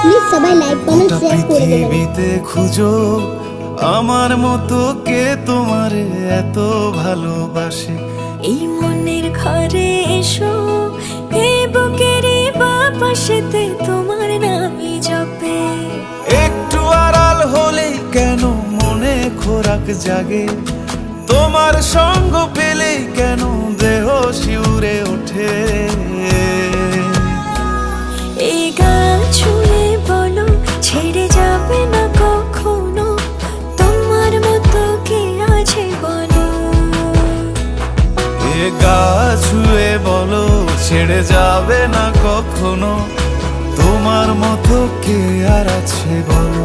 Please সবাই like comment share করে দেবেন। পৃথিবীতে খুঁজো আমার মতো কে তোমারে এত ভালোবাসে। এই মনের ঘরে এসো, এই বুকেরই বাপাশেতে তোমার নামই জপে। একটু আড়াল হলেই কেন মনে খোরাক জাগে, তোমার সঙ্গ পেলেই কেন দেহ শিউরে ওঠে। এই গান ছুঁয়ে বলো ছেড়ে যাবে না কখনো, তোমার মতো কে আছে বলো। এ গা ছুঁয়ে বলো ছেড়ে যাবে না কখনো, তোমার মতো কে আর আছে বলো।